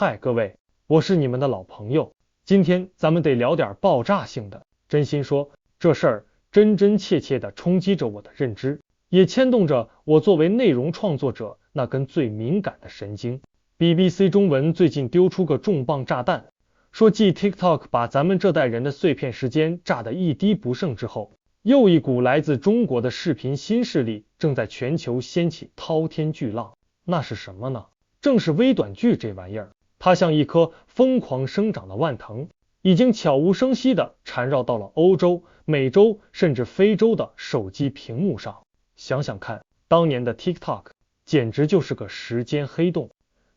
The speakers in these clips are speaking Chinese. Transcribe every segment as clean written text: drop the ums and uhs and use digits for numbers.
嗨，各位，我是你们的老朋友，今天咱们得聊点爆炸性的。真心说，这事儿真真切切地冲击着我的认知，也牵动着我作为内容创作者那根最敏感的神经。BBC 中文最近丢出个重磅炸弹，说继 TikTok 把咱们这代人的碎片时间炸得一滴不剩之后，又一股来自中国的视频新势力正在全球掀起滔天巨浪。那是什么呢？正是微短剧这玩意儿。它像一棵疯狂生长的万藤，已经悄无声息地缠绕到了欧洲、美洲甚至非洲的手机屏幕上。想想看，当年的 TikTok 简直就是个时间黑洞，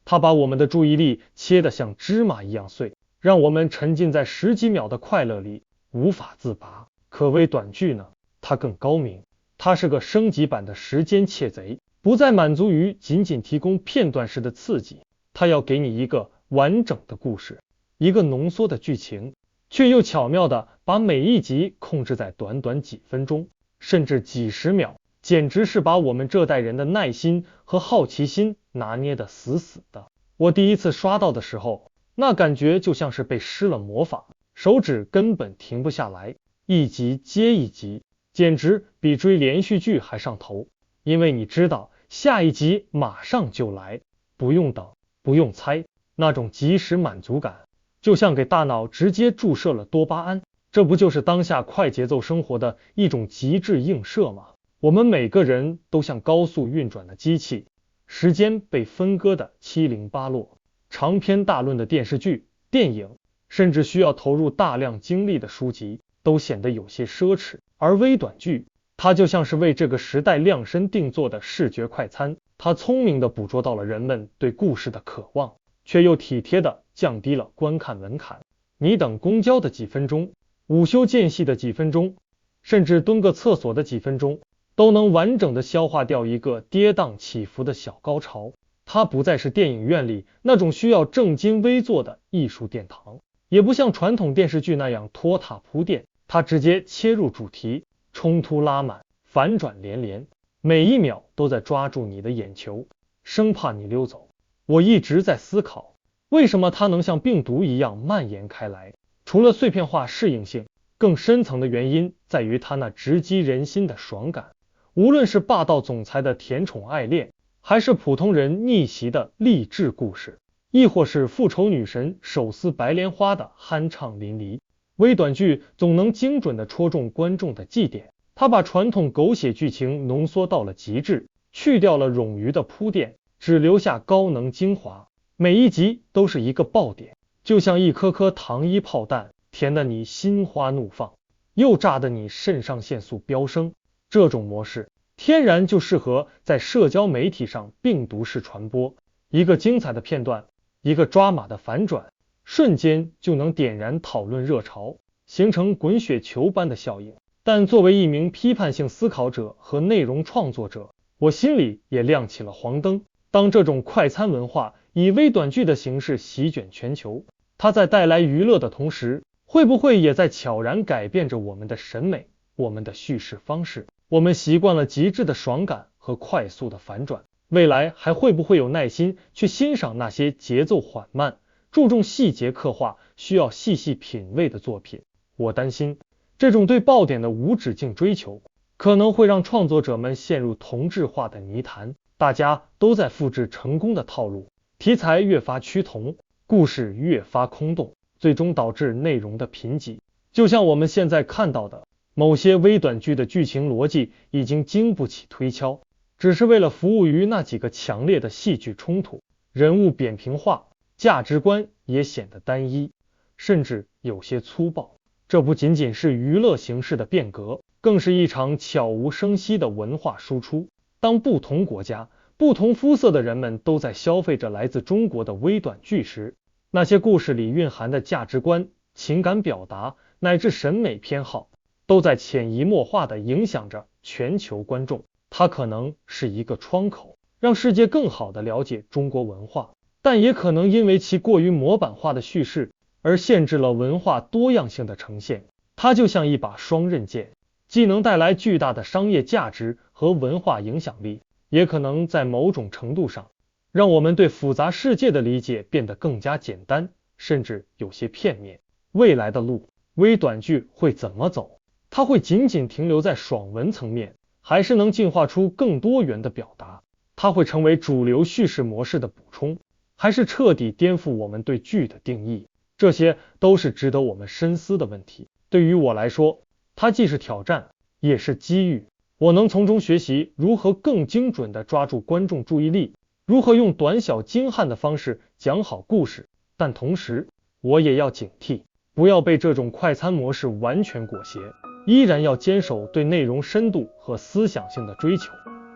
它把我们的注意力切得像芝麻一样碎，让我们沉浸在十几秒的快乐里无法自拔。可微短剧呢，它更高明，它是个升级版的时间窃贼，不再满足于仅仅提供片段式的刺激，它要给你一个完整的故事，一个浓缩的剧情，却又巧妙地把每一集控制在短短几分钟，甚至几十秒，简直是把我们这代人的耐心和好奇心拿捏得死死的。我第一次刷到的时候，那感觉就像是被施了魔法，手指根本停不下来，一集接一集，简直比追连续剧还上头，因为你知道下一集马上就来，不用等，不用猜，那种即时满足感，就像给大脑直接注射了多巴胺，这不就是当下快节奏生活的一种极致映射吗？我们每个人都像高速运转的机器，时间被分割的七零八落，长篇大论的电视剧、电影，甚至需要投入大量精力的书籍，都显得有些奢侈。而微短剧，它就像是为这个时代量身定做的视觉快餐，它聪明地捕捉到了人们对故事的渴望，却又体贴地降低了观看门槛。你等公交的几分钟，午休间隙的几分钟，甚至蹲个厕所的几分钟，都能完整地消化掉一个跌宕起伏的小高潮。它不再是电影院里那种需要正襟危坐的艺术殿堂，也不像传统电视剧那样拖沓铺垫，它直接切入主题，冲突拉满，反转连连，每一秒都在抓住你的眼球，生怕你溜走。我一直在思考，为什么它能像病毒一样蔓延开来？除了碎片化适应性，更深层的原因在于它那直击人心的爽感。无论是霸道总裁的甜宠爱恋，还是普通人逆袭的励志故事，亦或是复仇女神手撕白莲花的酣畅淋漓，微短剧总能精准地戳中观众的祭点。它把传统狗血剧情浓缩到了极致，去掉了冗余的铺垫，只留下高能精华，每一集都是一个爆点，就像一颗颗糖衣炮弹，甜得你心花怒放，又炸得你肾上腺素飙升。这种模式天然就适合在社交媒体上病毒式传播，一个精彩的片段，一个抓马的反转，瞬间就能点燃讨论热潮，形成滚雪球般的效应。但作为一名批判性思考者和内容创作者，我心里也亮起了黄灯。当这种快餐文化以微短剧的形式席卷全球，它在带来娱乐的同时，会不会也在悄然改变着我们的审美，我们的叙事方式？我们习惯了极致的爽感和快速的反转，未来还会不会有耐心去欣赏那些节奏缓慢、注重细节刻画、需要细细品味的作品？我担心这种对爆点的无止境追求，可能会让创作者们陷入同质化的泥潭，大家都在复制成功的套路，题材越发趋同，故事越发空洞，最终导致内容的贫瘠。就像我们现在看到的，某些微短剧的剧情逻辑已经经不起推敲，只是为了服务于那几个强烈的戏剧冲突，人物扁平化，价值观也显得单一，甚至有些粗暴。这不仅仅是娱乐形式的变革，更是一场悄无声息的文化输出。当不同国家、不同肤色的人们都在消费着来自中国的微短剧时，那些故事里蕴含的价值观、情感表达乃至审美偏好，都在潜移默化地影响着全球观众。它可能是一个窗口，让世界更好地了解中国文化，但也可能因为其过于模板化的叙事而限制了文化多样性的呈现。它就像一把双刃剑，既能带来巨大的商业价值和文化影响力，也可能在某种程度上让我们对复杂世界的理解变得更加简单，甚至有些片面。未来的路，微短剧会怎么走？它会仅仅停留在爽文层面，还是能进化出更多元的表达？它会成为主流叙事模式的补充，还是彻底颠覆我们对剧的定义？这些都是值得我们深思的问题。对于我来说，它既是挑战，也是机遇。我能从中学习如何更精准地抓住观众注意力，如何用短小精悍的方式讲好故事，但同时我也要警惕，不要被这种快餐模式完全裹挟，依然要坚守对内容深度和思想性的追求。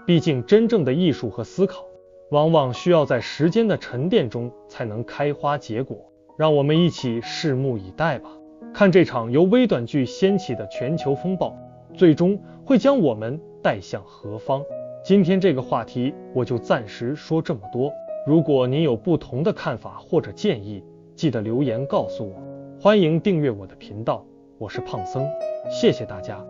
毕竟真正的艺术和思考，往往需要在时间的沉淀中才能开花结果。让我们一起拭目以待吧，看这场由微短剧掀起的全球风暴，最终会将我们带向何方。今天这个话题我就暂时说这么多，如果您有不同的看法或者建议，记得留言告诉我。欢迎订阅我的频道，我是胖僧，谢谢大家。